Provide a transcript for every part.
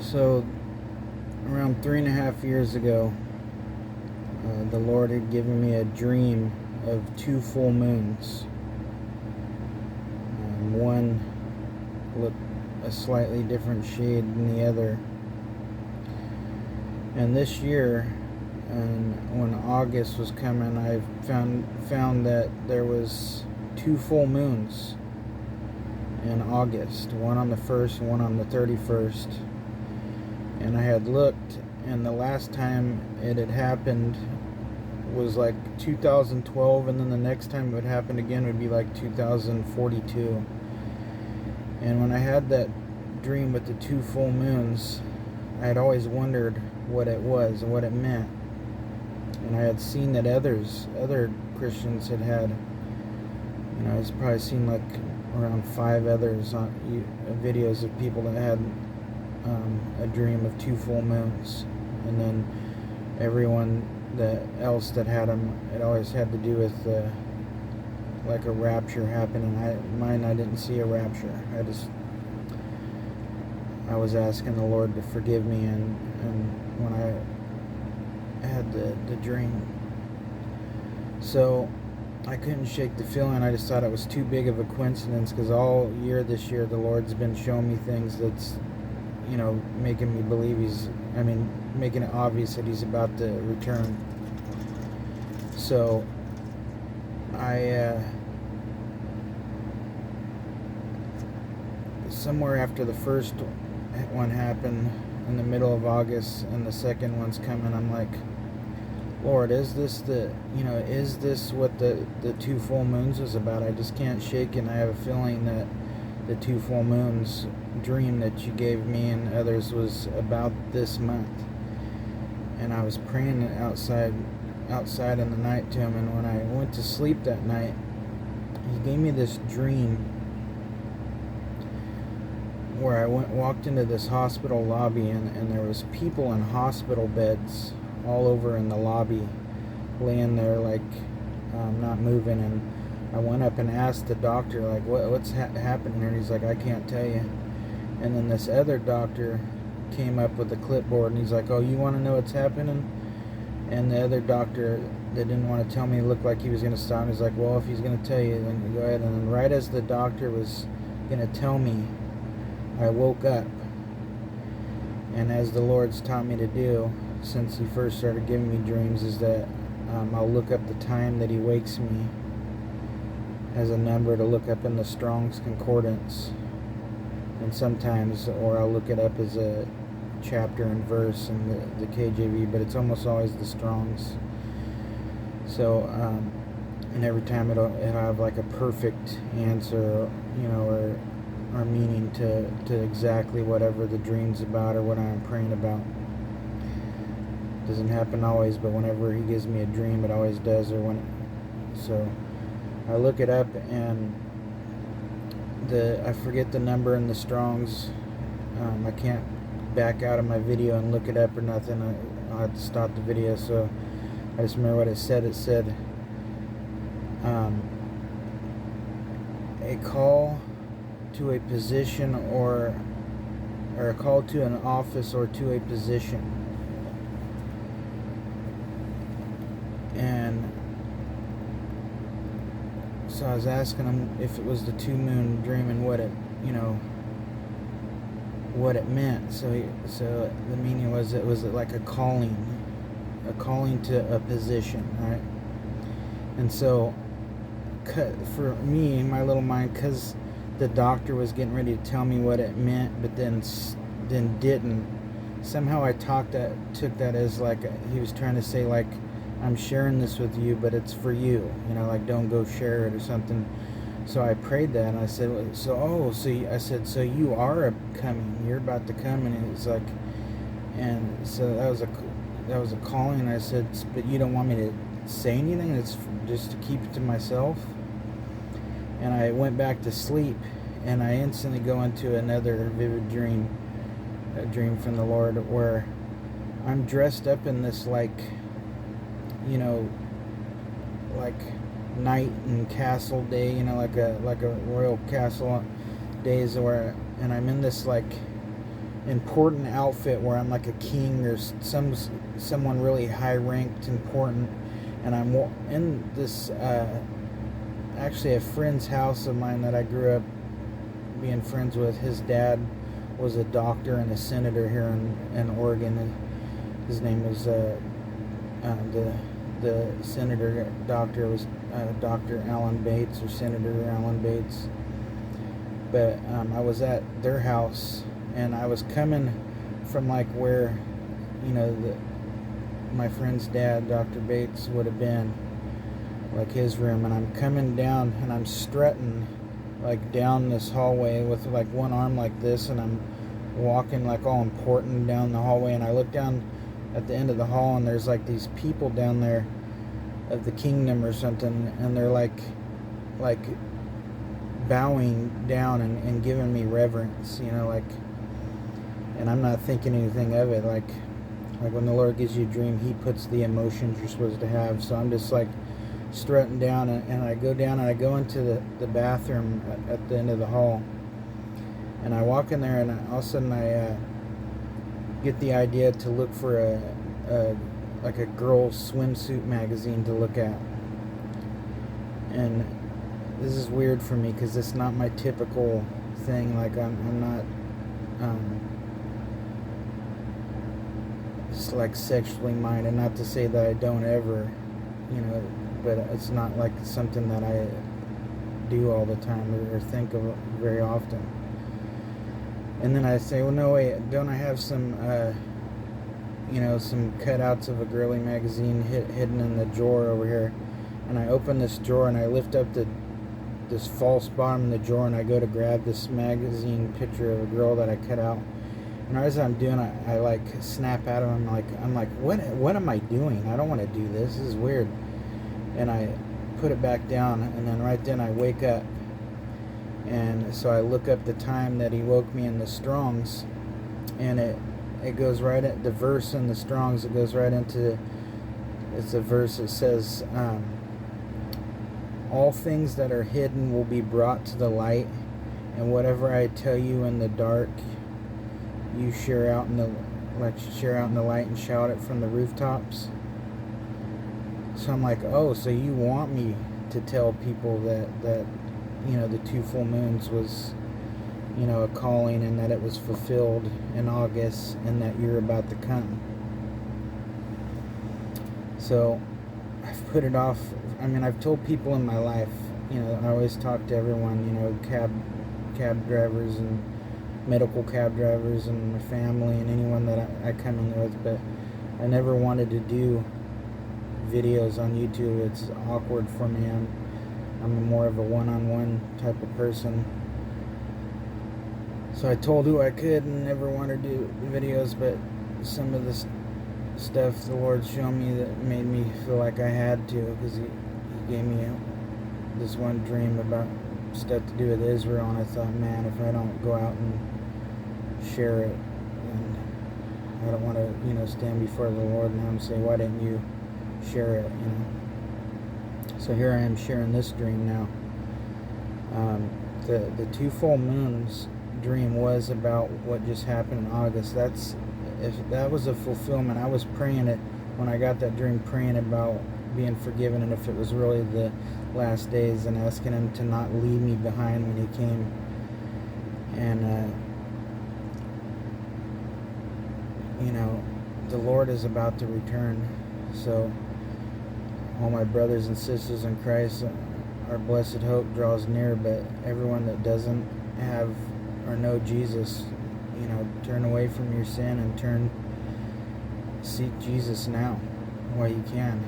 So, around 3.5 years ago, the Lord had given me a dream of two full moons. One looked a slightly different shade than the other. And this year, and when August was coming, I found that there was two full moons in August, one on the 1st and one on the 31st. And I had looked, and the last time it had happened was like 2012, and then the next time it would happen again would be like 2042. And when I had that dream with the two full moons, I had always wondered what it was and what it meant. And I had seen that other Christians had, I've probably seen like around 5 others on videos of people that had a dream of two full moons. And then everyone else that had them, it always had to do with like a rapture happening. I didn't see a rapture. I was asking the Lord to forgive me, and when I had the dream. So I couldn't shake the feeling. I just thought it was too big of a coincidence, because all year this year the Lord's been showing me things that's, making me believe making it obvious that He's about to return. So I somewhere after the first one happened in the middle of August and the second one's coming, I'm like, Lord, is this what the two full moons was about? I just can't shake it, and I have a feeling that the two full moons dream that you gave me and others was about this month. And I was praying outside in the night to Him, and when I went to sleep that night, He gave me this dream where I walked into this hospital lobby, and there was people in hospital beds all over in the lobby, laying there like not moving. And I went up and asked the doctor, like, what's happening here? And he's like, I can't tell you. And then this other doctor came up with a clipboard, and he's like, oh, you want to know what's happening? And the other doctor that didn't want to tell me looked like he was going to stop. He's like, well, if he's going to tell you, then go ahead. And then right as the doctor was going to tell me, I woke up. And as the Lord's taught me to do since He first started giving me dreams, is that I'll look up the time that He wakes me as a number to look up in the Strong's Concordance. And sometimes, or I'll look it up as a chapter and verse in the KJV, but it's almost always the Strong's. So, and every time it'll have like a perfect answer, or meaning to exactly whatever the dream's about or what I'm praying about. Doesn't happen always, but whenever He gives me a dream, it always does. So I look it up, and I forget the number in the Strong's. I can't back out of my video and look it up or nothing. I'll have to stop the video. So I just remember what it said. It said, a call to a position or a call to an office or to a position. And so I was asking him if it was the two moon dream and what it meant. So the meaning was, it was like a calling to a position, right? And so for me, in my little mind, because the doctor was getting ready to tell me what it meant, but then didn't. Somehow I took that as like he was trying to say, like, I'm sharing this with you, but it's for you. Like, don't go share it or something. So I prayed that, and I said, so you are coming. You're about to come, and it's like, and so that was a calling. And I said, but you don't want me to say anything? It's just to keep it to myself. And I went back to sleep, and I instantly go into another vivid dream, a dream from the Lord, where I'm dressed up in this like knight and castle day, like a royal castle days, and I'm in this like important outfit where I'm like a king or someone really high ranked, important, and I'm in this actually a friend's house of mine that I grew up being friends with. His dad was a doctor and a senator here in Oregon. His name was the senator doctor was Dr. Alan Bates, or Senator Alan Bates. But I was at their house, and I was coming from like where, my friend's dad, Dr. Bates, would have been, like his room, and I'm coming down and I'm strutting like down this hallway with like one arm like this, and I'm walking like all important down the hallway, and I look down at the end of the hall, and there's like these people down there of the kingdom or something, and they're like bowing down and giving me reverence, and I'm not thinking anything of it. Like when the Lord gives you a dream, He puts the emotions you're supposed to have. So I'm just like strutting down, and I go down and I go into the bathroom at the end of the hall, and I walk in there, and all of a sudden I get the idea to look for a girl's swimsuit magazine to look at. And this is weird for me because it's not my typical thing. Like I'm not just like sexually minded. Not to say that I don't ever, but it's not like something that I do all the time or think of very often. And then I say, well, no, wait, don't I have some, some cutouts of a girly magazine hidden in the drawer over here? And I open this drawer, and I lift up this false bottom of the drawer, and I go to grab this magazine picture of a girl that I cut out. And as I'm doing, I like snap out of him. I'm like, what am I doing? I don't want to do this. This is weird. And I put it back down, and then right then I wake up. And so I look up the time that He woke me in the Strongs, and it goes right at the verse in the Strongs. It goes right into, it's a verse that says, all things that are hidden will be brought to the light, and whatever I tell you in the dark, you share out in the light and shout it from the rooftops. So I'm like, oh, so you want me to tell people that the 2 full moons was, a calling, and that it was fulfilled in August, and that you're about to come. So I've put it off. I mean, I've told people in my life, I always talk to everyone, cab drivers and medical cab drivers and my family and anyone that I come in with, but I never wanted to do videos on YouTube. It's awkward for me. I'm more of a one-on-one type of person. So I told who I could and never wanted to do videos, but some of the stuff the Lord showed me that made me feel like I had to, because He gave me this one dream about stuff to do with Israel, and I thought, man, if I don't go out and share it, and I don't want to, stand before the Lord and have Him say, why didn't you share it, So here I am sharing this dream now. The 2 full moons dream was about what just happened in August. If that was a fulfillment. I was praying it when I got that dream, praying about being forgiven, and if it was really the last days, and asking Him to not leave me behind when He came. And the Lord is about to return. So all my brothers and sisters in Christ, our blessed hope draws near, but everyone that doesn't have or know Jesus, turn away from your sin and seek Jesus now while you can.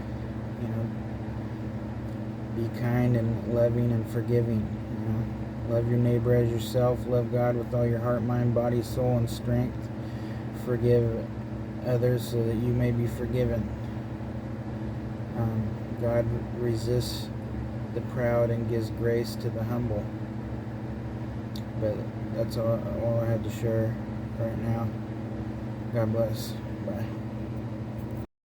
Be kind and loving and forgiving. Love your neighbor as yourself. Love God with all your heart, mind, body, soul, and strength. Forgive others so that you may be forgiven. God resists the proud and gives grace to the humble. But that's all I had to share right now. God bless. Bye.